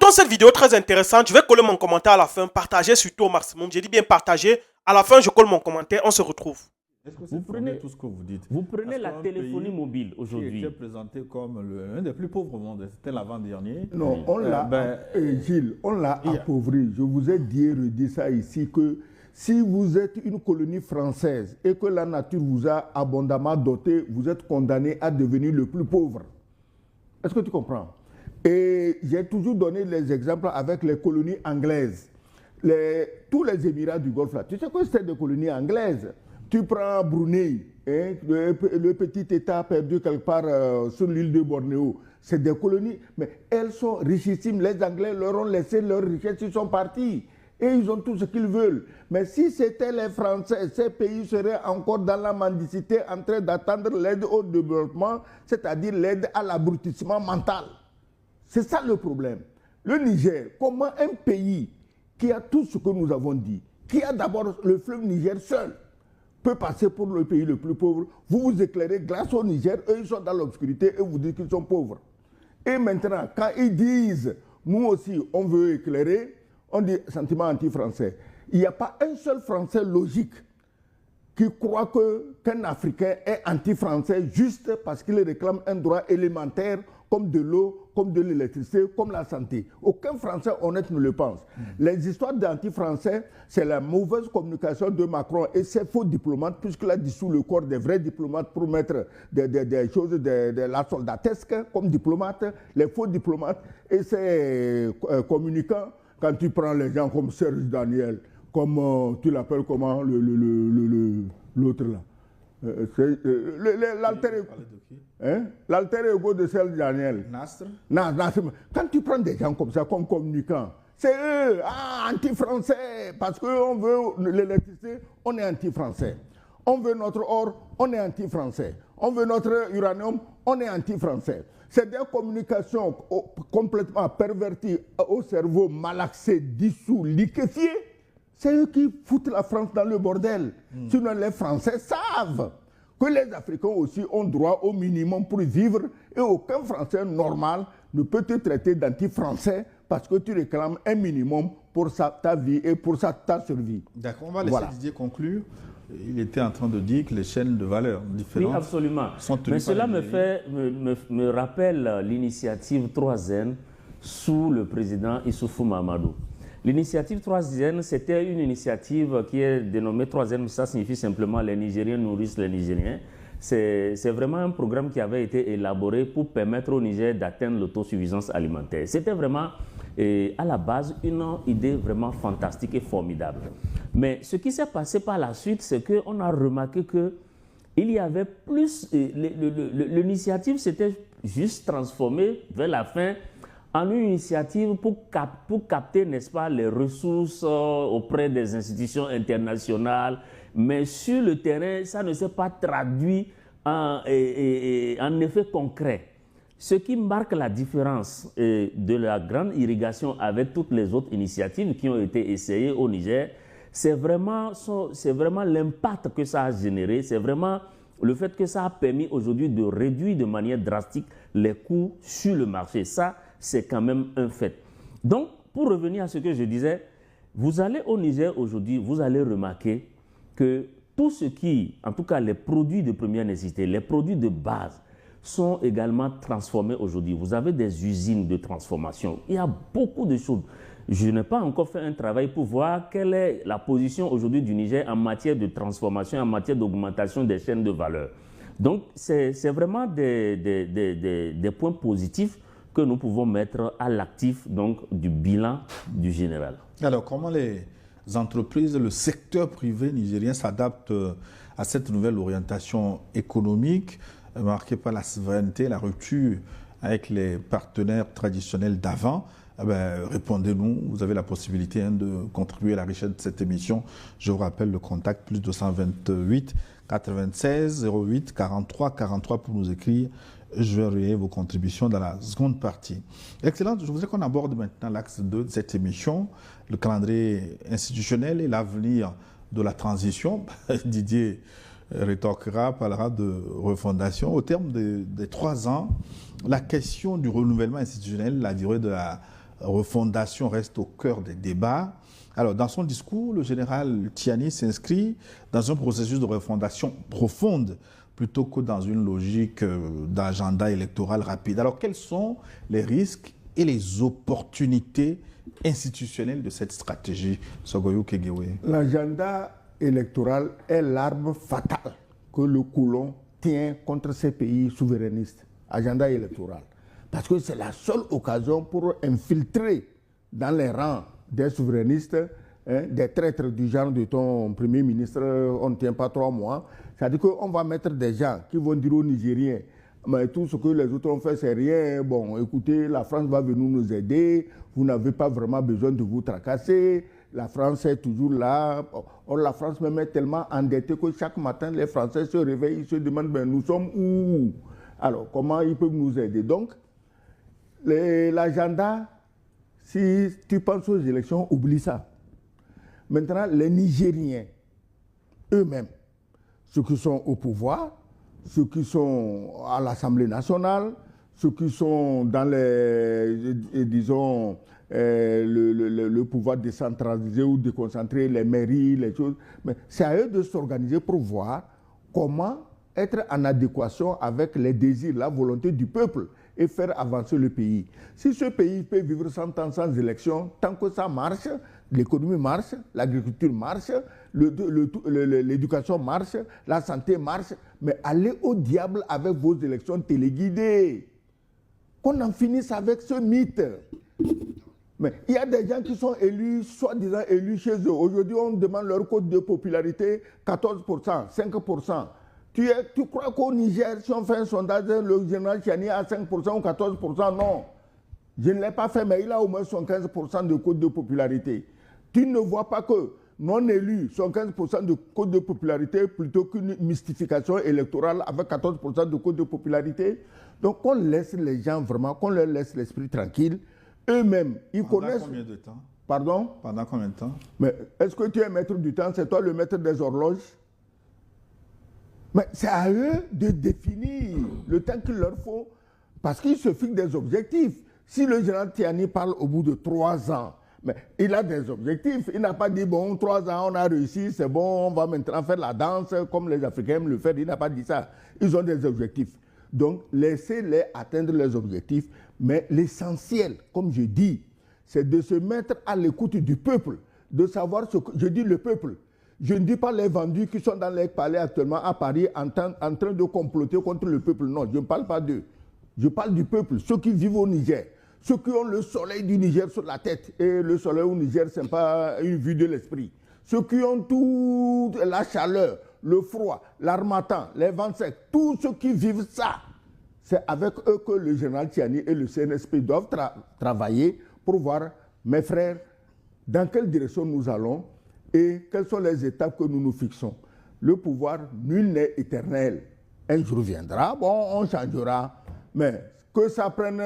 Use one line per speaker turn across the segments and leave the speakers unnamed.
Trouvant cette vidéo très intéressante, je vais coller mon commentaire à la fin, partager surtout au maximum. J'ai dit bien partager. À la fin, je colle mon commentaire, on se retrouve.
Est-ce que vous prenez tout ce que vous dites?
Vous prenez la téléphonie mobile aujourd'hui.
Qui était présenté comme l'un des plus pauvres au monde, c'était l'avant-dernier.
Non, on l'a, Gilles, on l'a appauvri. Je vous ai dit et redit ça ici que si vous êtes une colonie française et que la nature vous a abondamment doté, vous êtes condamné à devenir le plus pauvre. Est-ce que tu comprends? Et j'ai toujours donné les exemples avec les colonies anglaises. Tous les Émirats du Golfe, là, tu sais quoi, c'était des colonies anglaises. Tu prends Brunei, hein, le petit État perdu quelque part sur l'île de Bornéo. C'est des colonies, mais elles sont richissimes. Les Anglais leur ont laissé leur richesse, ils sont partis. Et ils ont tout ce qu'ils veulent. Mais si c'était les Français, ces pays seraient encore dans la mendicité en train d'attendre l'aide au développement, c'est-à-dire l'aide à l'abrutissement mental. C'est ça le problème. Le Niger, comment un pays qui a tout ce que nous avons dit, qui a d'abord le fleuve Niger seul, peut passer pour le pays le plus pauvre. Vous vous éclairez grâce au Niger, eux ils sont dans l'obscurité et vous dites qu'ils sont pauvres. Et maintenant, quand ils disent, nous aussi on veut éclairer, on dit sentiment anti-français. Il n'y a pas un seul Français logique qui croit qu'un Africain est anti-français juste parce qu'il réclame un droit élémentaire comme de l'eau, comme de l'électricité, comme la santé. Aucun Français honnête ne le pense. Les histoires d'anti-français, c'est la mauvaise communication de Macron et ses faux diplomates, puisqu'il a dissous le corps des vrais diplomates pour mettre des choses de la soldatesque comme diplomates, les faux diplomates et ses communicants. Quand tu prends les gens comme Serge Daniel, comme tu l'appelles comment, l'autre là. L'alter ego de Serge Daniel.
Nasr.
Quand tu prends des gens comme ça, comme communicants, c'est eux, anti-français, parce qu'on veut l'électricité, on est anti-français. On veut notre or, on est anti-français. On veut notre uranium, on est anti-français. C'est des communications complètement perverties au cerveau malaxé, dissous, liquéfié. C'est eux qui foutent la France dans le bordel. Sinon, les Français savent que les Africains aussi ont droit au minimum pour vivre et aucun Français normal ne peut te traiter d'anti-français parce que tu réclames un minimum pour ta vie et pour ta survie.
D'accord, on va laisser Didier conclure. Il était en train de dire que les chaînes de valeur différentes
absolument.
sont tenues.
Mais cela me rappelle l'initiative 3N sous le président Issoufou Mahamadou. L'initiative 3N, c'était une initiative qui est dénommée 3N, ça signifie simplement les Nigériens nourrissent les Nigériens. C'est vraiment un programme qui avait été élaboré pour permettre au Niger d'atteindre l'autosuffisance alimentaire. C'était vraiment, à la base, une idée vraiment fantastique et formidable. Mais ce qui s'est passé par la suite, c'est qu'on a remarqué qu'il y avait plus... L'initiative s'était juste transformée vers la fin en une initiative pour capter, n'est-ce pas, les ressources auprès des institutions internationales. Mais sur le terrain, ça ne s'est pas traduit en effet concret. Ce qui marque la différence de la grande irrigation avec toutes les autres initiatives qui ont été essayées au Niger, c'est vraiment l'impact que ça a généré, c'est vraiment le fait que ça a permis aujourd'hui de réduire de manière drastique les coûts sur le marché. Ça, c'est quand même un fait. Donc, pour revenir à ce que je disais, vous allez au Niger aujourd'hui, vous allez remarquer que tout ce qui, en tout cas les produits de première nécessité, les produits de base, sont également transformés aujourd'hui. Vous avez des usines de transformation. Il y a beaucoup de choses. Je n'ai pas encore fait un travail pour voir quelle est la position aujourd'hui du Niger en matière de transformation, en matière d'augmentation des chaînes de valeur. Donc, c'est vraiment des points positifs que nous pouvons mettre à l'actif du bilan du général.
Alors, comment les entreprises, le secteur privé nigérien s'adaptent à cette nouvelle orientation économique marquée par la souveraineté, la rupture avec les partenaires traditionnels d'avant? Répondez-nous, vous avez la possibilité de contribuer à la richesse de cette émission. Je vous rappelle le contact plus 228 96 08 43 43 pour nous écrire. Je vais relayer vos contributions dans la seconde partie. Excellent, je voudrais qu'on aborde maintenant l'axe 2 de cette émission, le calendrier institutionnel et l'avenir de la transition. Didier rétorquera, parlera de refondation. Au terme des 3 ans, la question du renouvellement institutionnel, la durée de la refondation reste au cœur des débats. Alors, dans son discours, le général Tiani s'inscrit dans un processus de refondation profonde plutôt que dans une logique d'agenda électoral rapide. Alors, quels sont les risques et les opportunités institutionnelles de cette stratégie, Sogoyou Kegewe?
L'agenda électoral est l'arme fatale que le colon tient contre ces pays souverainistes. Agenda électoral. Parce que c'est la seule occasion pour infiltrer dans les rangs des souverainistes, des traîtres du genre de ton Premier ministre, on ne tient pas 3 mois. C'est-à-dire qu'on va mettre des gens qui vont dire aux Nigériens, mais tout ce que les autres ont fait, c'est rien. Bon, écoutez, la France va venir nous aider, vous n'avez pas vraiment besoin de vous tracasser, la France est toujours là. Or, la France même est tellement endettée que chaque matin, les Français se réveillent, ils se demandent, ben, nous sommes où? Alors, comment ils peuvent nous aider? Donc, l'agenda, si tu penses aux élections, oublie ça. Maintenant, les Nigériens, eux-mêmes, ceux qui sont au pouvoir, ceux qui sont à l'Assemblée nationale, ceux qui sont dans les, disons, le pouvoir décentralisé ou déconcentrer les mairies, les choses. Mais c'est à eux de s'organiser pour voir comment être en adéquation avec les désirs, la volonté du peuple et faire avancer le pays. Si ce pays peut vivre 100 ans sans élection, tant que ça marche, l'économie marche, l'agriculture marche, l'éducation marche, la santé marche, mais allez au diable avec vos élections téléguidées. Qu'on en finisse avec ce mythe. Mais il y a des gens qui sont élus, soi-disant élus chez eux. Aujourd'hui, on demande leur cote de popularité 14%, 5%. Tu crois qu'au Niger, si on fait un sondage, le général Tiani a 5% ou 14%? Non. Je ne l'ai pas fait, mais il a au moins 15% de cote de popularité. Tu ne vois pas que non-élus, 15% de cote de popularité plutôt qu'une mystification électorale avec 14% de cote de popularité. Donc, qu'on laisse les gens vraiment, qu'on leur laisse l'esprit tranquille. Eux-mêmes, ils connaissent...
Pendant combien de temps?
Pardon?
Pendant combien de temps?
Mais est-ce que tu es maître du temps? C'est toi le maître des horloges? Mais c'est à eux de définir le temps qu'il leur faut, parce qu'ils se fixent des objectifs. Si le général Tiani parle au bout de 3 ans, mais il a des objectifs. Il n'a pas dit, bon, 3 ans, on a réussi, c'est bon, on va maintenant faire la danse comme les Africains aiment le faire. Il n'a pas dit ça. Ils ont des objectifs. Donc, laissez-les atteindre les objectifs. Mais l'essentiel, comme je dis, c'est de se mettre à l'écoute du peuple, de savoir ce que... Je dis le peuple. Je ne dis pas les vendus qui sont dans les palais actuellement à Paris en train de comploter contre le peuple. Non, je ne parle pas d'eux. Je parle du peuple, ceux qui vivent au Niger, ceux qui ont le soleil du Niger sur la tête. Et le soleil au Niger, ce n'est pas une vue de l'esprit. Ceux qui ont toute la chaleur, le froid, l'harmattan, les vents secs, tous ceux qui vivent ça, c'est avec eux que le général Tiani et le CNSP doivent travailler pour voir, mes frères, dans quelle direction nous allons et quelles sont les étapes que nous nous fixons. Le pouvoir, nul n'est éternel. Un jour viendra, bon, on changera, mais que ça prenne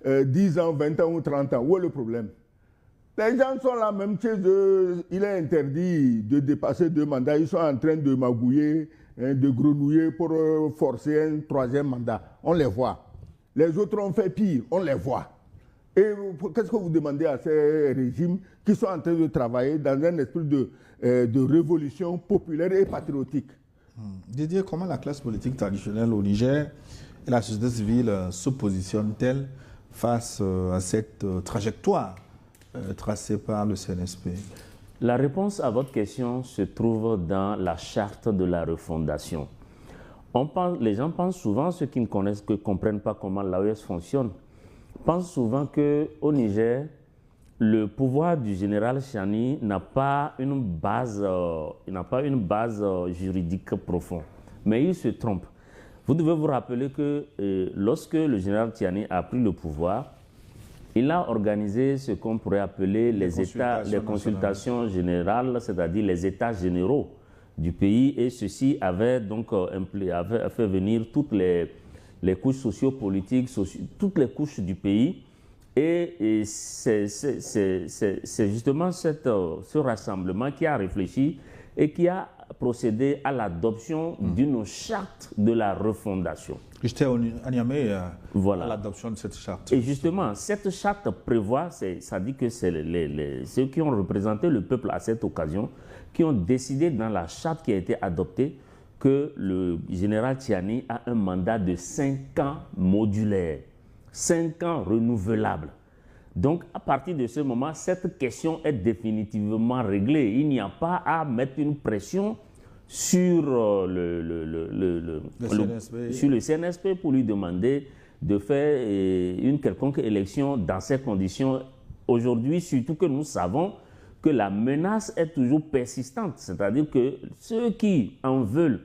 10 ans, 20 ans ou 30 ans, où est le problème? Les gens sont là, même chez eux, il est interdit de dépasser 2 mandats, ils sont en train de magouiller, de grenouiller pour forcer un 3e mandat. On les voit. Les autres ont fait pire, on les voit. Et qu'est-ce que vous demandez à ces régimes qui sont en train de travailler dans un esprit de révolution populaire et patriotique?
Didier, comment la classe politique traditionnelle au Niger et la société civile se positionnent-elles face à cette trajectoire tracée par le CNSP?
La réponse à votre question se trouve dans la charte de la refondation. Les gens pensent souvent, ceux qui ne comprennent pas comment l'AES fonctionne, pensent souvent qu'au Niger, le pouvoir du général Tiani n'a pas une base juridique profonde. Mais il se trompe. Vous devez vous rappeler que lorsque le général Tiani a pris le pouvoir, il a organisé ce qu'on pourrait appeler les consultations générales, c'est-à-dire les états généraux du pays, et ceci avait donc avait fait venir toutes les couches sociopolitiques, toutes les couches du pays. Et c'est justement ce rassemblement qui a réfléchi et qui a procédé à l'adoption d'une charte de la refondation.
J'étais à Niamey
Voilà.
à l'adoption de cette charte.
Et justement, cette charte prévoit, ça dit que c'est ceux qui ont représenté le peuple à cette occasion, qui ont décidé dans la charte qui a été adoptée que le général Tiani a un mandat de 5 ans modulaire, 5 ans renouvelable. Donc, à partir de ce moment, cette question est définitivement réglée. Il n'y a pas à mettre une pression sur sur le CNSP pour lui demander de faire une quelconque élection dans ces conditions. Aujourd'hui, surtout que nous savons que la menace est toujours persistante. C'est-à-dire que ceux qui en veulent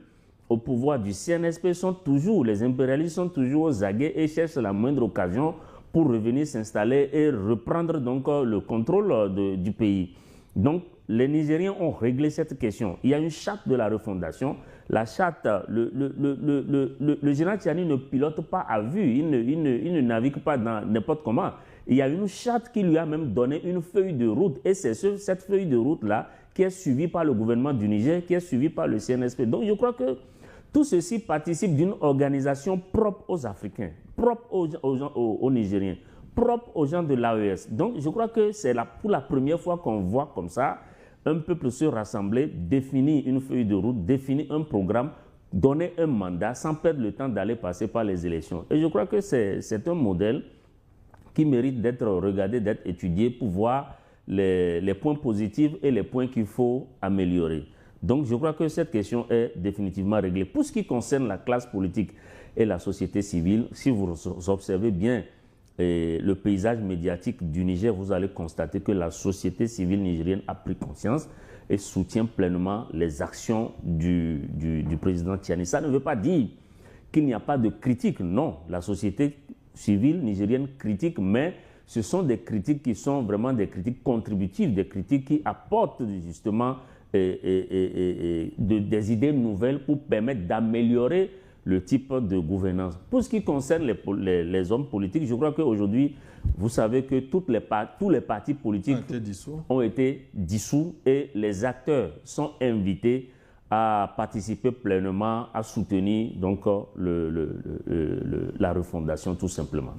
au pouvoir du CNSP sont toujours, les impérialistes sont toujours aux aguets et cherchent la moindre occasion pour revenir s'installer et reprendre donc le contrôle du pays. Donc, les Nigériens ont réglé cette question. Il y a une charte de la refondation. La charte, le général Tiani ne pilote pas à vue, il ne navigue pas dans n'importe comment. Il y a une charte qui lui a même donné une feuille de route. Et c'est cette feuille de route-là qui est suivie par le gouvernement du Niger, qui est suivie par le CNSP. Donc, je crois que tout ceci participe d'une organisation propre aux Africains, propre aux Nigériens, propre aux gens de l'AES. Donc, je crois que c'est pour la première fois qu'on voit comme ça un peuple se rassembler, définir une feuille de route, définir un programme, donner un mandat sans perdre le temps d'aller passer par les élections. Et je crois que c'est un modèle qui mérite d'être regardé, d'être étudié pour voir les points positifs et les points qu'il faut améliorer. Donc, je crois que cette question est définitivement réglée. Pour ce qui concerne la classe politique et la société civile, si vous observez bien le paysage médiatique du Niger, vous allez constater que la société civile nigérienne a pris conscience et soutient pleinement les actions du président Tiani. Ça ne veut pas dire qu'il n'y a pas de critique. Non, la société civile nigérienne critique, mais ce sont des critiques qui sont vraiment des critiques contributives, des critiques qui apportent justement des idées nouvelles pour permettre d'améliorer le type de gouvernance. Pour ce qui concerne les hommes politiques, je crois qu'aujourd'hui, vous savez que tous les partis politiques ont été dissous et les acteurs sont invités à participer pleinement, à soutenir donc la refondation tout simplement.